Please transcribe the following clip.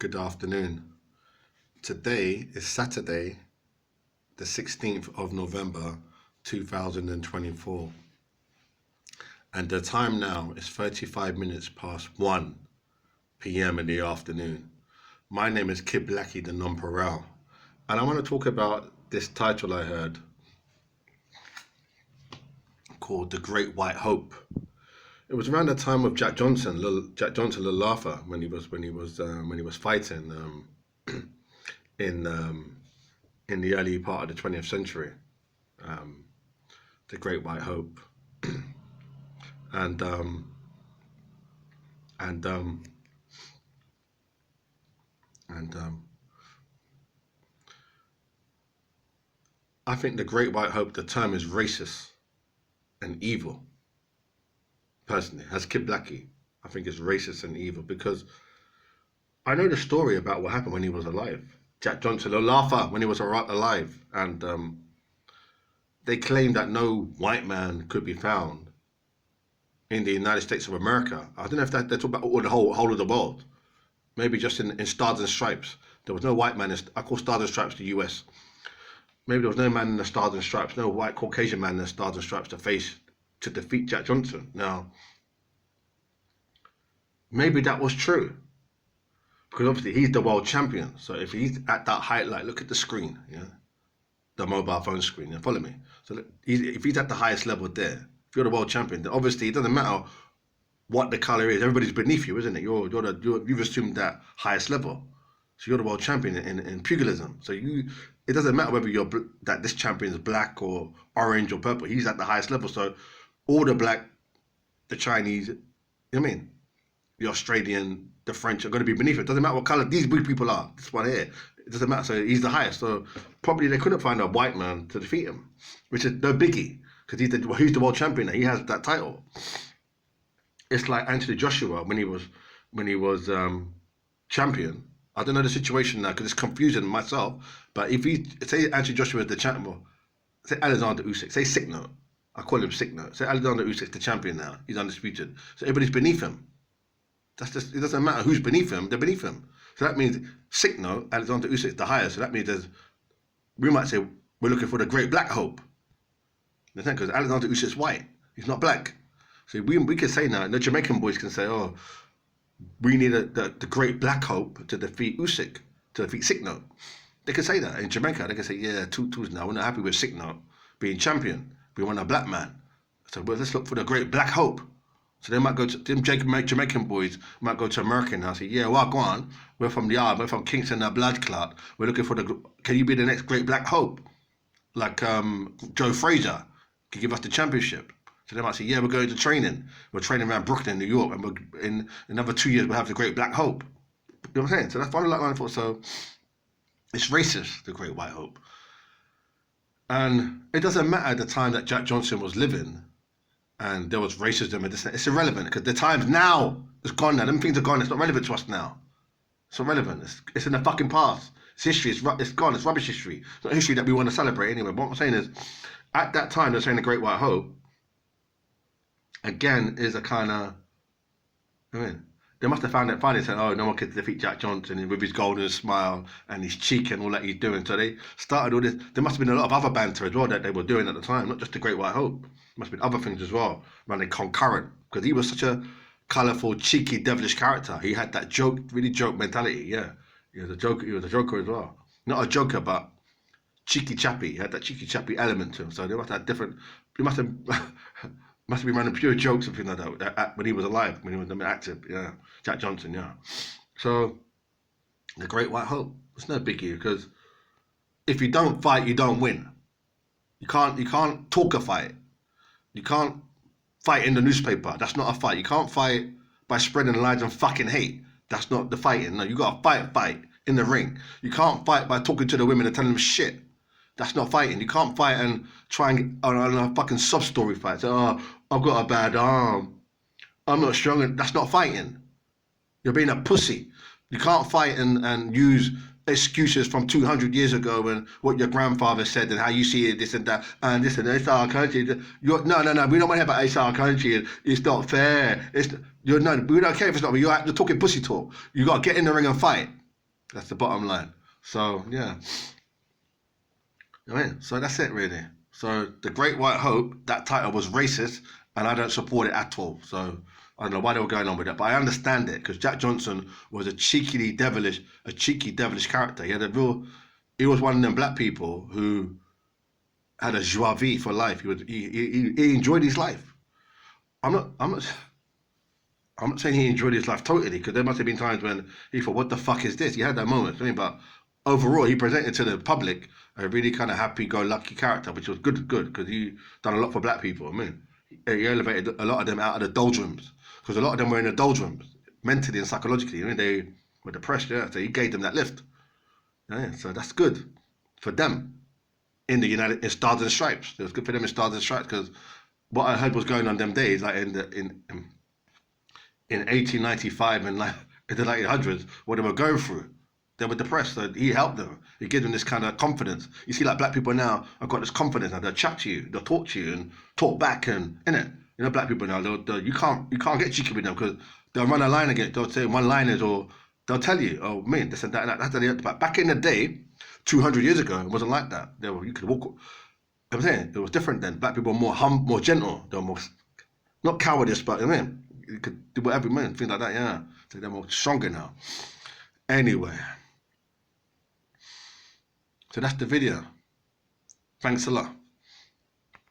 Good afternoon. Today is Saturday, the 16th of November, 2024, and the time now is 35 minutes past 1 p.m. in the afternoon. My name is Kid Blackie, the Nonpareil, and I want to talk about this title I heard called The Great White Hope. It was around the time of Jack Johnson, Jack Johnson, the laugher, when he was fighting in the early part of the 20th century, the Great White Hope, and um, and um, and I think the Great White Hope, the term is racist and evil. Personally, as Kid Blackie, I think it's racist and evil because I know the story about what happened when he was alive. Jack Johnson, the laugher, when he was alive, and they claimed that no white man could be found in the United States of America. I don't know if they're talking about all the whole of the world. Maybe just in Stars and Stripes. There was no white man. I call Stars and Stripes the US. Maybe there was no man in the Stars and Stripes, no white Caucasian man in the Stars and Stripes to defeat Jack Johnson. Now, maybe that was true. Because obviously he's the world champion. So if he's at that height, like look at the screen, yeah, the mobile phone screen, yeah, follow me. So look, if he's at the highest level there, if you're the world champion, then obviously it doesn't matter what the color is. Everybody's beneath you, isn't it? You've assumed that highest level. So you're the world champion in pugilism. So it doesn't matter whether that this champion is black or orange or purple. He's at the highest level. So all the black, the Chinese, you know what I mean? The Australian, the French are going to be beneath it. It doesn't matter what color these blue people are. This one here, it doesn't matter. So he's the highest. So probably they couldn't find a white man to defeat him, which is no biggie because he's the world champion. Now. He has that title. It's like Anthony Joshua when he was champion. I don't know the situation now because it's confusing myself. But if he say Anthony Joshua is the champion, say Alexander Usyk, say Sick Note. I call him Sick Note. Say Alexander Usyk's the champion now. He's undisputed. So everybody's beneath him. That's just, it doesn't matter who's beneath him, they're beneath him. So that means Sick Note, Alexander Usyk is the highest. So that means we might say we're looking for the Great Black Hope. Because Alexander Usyk is white, he's not black. So we can say now, the Jamaican boys can say, oh, we need the Great Black Hope to defeat Usyk, to defeat Sick Note. They can say that in Jamaica. They can say, yeah, twos now. We're not happy with Sick Note being champion. We want a black man. So let's look for the Great Black Hope. So they might go to them Jamaican boys might go to America now and say, yeah, well, go on. We're from the yard. We're from Kingston, the blood clot. We're looking for can you be the next Great Black Hope? Like Joe Frazier can give us the championship. So they might say, yeah, we're going to training. We're training around Brooklyn, New York, and in another 2 years we'll have the Great Black Hope. You know what I'm saying? So that's one of the line for. So it's racist, the Great White Hope. And it doesn't matter the time that Jack Johnson was living and there was racism and this. It's irrelevant because the times now is gone now. Them things are gone. It's not relevant to us now. It's not relevant. It's in the fucking past. It's history. It's gone. It's rubbish history. It's not history that we want to celebrate anyway. But what I'm saying is, at that time, they're saying the Great White Hope. Again, is a kind of, they must have found it funny saying, oh, no one could defeat Jack Johnson with his golden smile and his cheek and all that he's doing. So they started all this. There must have been a lot of other banter as well that they were doing at the time, not just the Great White Hope. There must have been other things as well, running concurrent, because he was such a colourful, cheeky, devilish character. He had that really joke mentality, yeah. He was a joker as well. Not a joker, but cheeky chappy. He had that cheeky chappy element to him. So they must have must have been running pure jokes and things like that when he was alive, when he was active, yeah. Jack Johnson, yeah. So, the Great White Hope, it's no biggie because if you don't fight, you don't win. You can't talk a fight. You can't fight in the newspaper. That's not a fight. You can't fight by spreading lies and fucking hate. That's not the fighting. No, you got to fight in the ring. You can't fight by talking to the women and telling them shit. That's not fighting. You can't fight and try and on a fucking sub story fight. So, oh, I've got a bad arm. I'm not strong. That's not fighting. You're being a pussy. You can't fight and use excuses from 200 years ago and what your grandfather said and how you see it, this and that, and this and that. It's our country. No. We don't want to hear about it's our country. It's not fair. We don't care if it's not. You're talking pussy talk. You got to get in the ring and fight. That's the bottom line. So yeah, so that's it really. So the Great White Hope, that title was racist, and I don't support it at all. So I don't know why they were going on with that, but I understand it because Jack Johnson was a cheeky devilish character. He had a real, he was one of them black people who had a joie vie for life. He enjoyed his life. I'm not I'm not I'm not saying he enjoyed his life totally because there must have been times when he thought, "What the fuck is this?" He had that moment. I mean, but overall, he presented to the public a really kind of happy-go-lucky character, which was good because he done a lot for black people. I mean, he elevated a lot of them out of the doldrums because a lot of them were in the doldrums mentally and psychologically. I mean, they were depressed. Yeah, so he gave them that lift. Yeah, so that's good for them in Stars and Stripes. It was good for them in Stars and Stripes because what I heard was going on them days, like in 1895 and like in the 1900s, what they were going through. They were depressed, so he helped them. He gave them this kind of confidence. You see, like black people now have got this confidence. Now they'll chat to you, they'll talk to you, and talk back, and innit. You know, black people now, you can't get cheeky with them because they'll run a line again. They'll say one-liners or they'll tell you, oh man, this and that. And that. That's but back in the day, 200 years ago, it wasn't like that. You could walk. I'm saying it was different then. Black people were more gentle. They were more not cowardice, but I mean, you could do whatever, man, things like that. Yeah, so they're more stronger now. Anyway, so that's the video. Thanks a lot.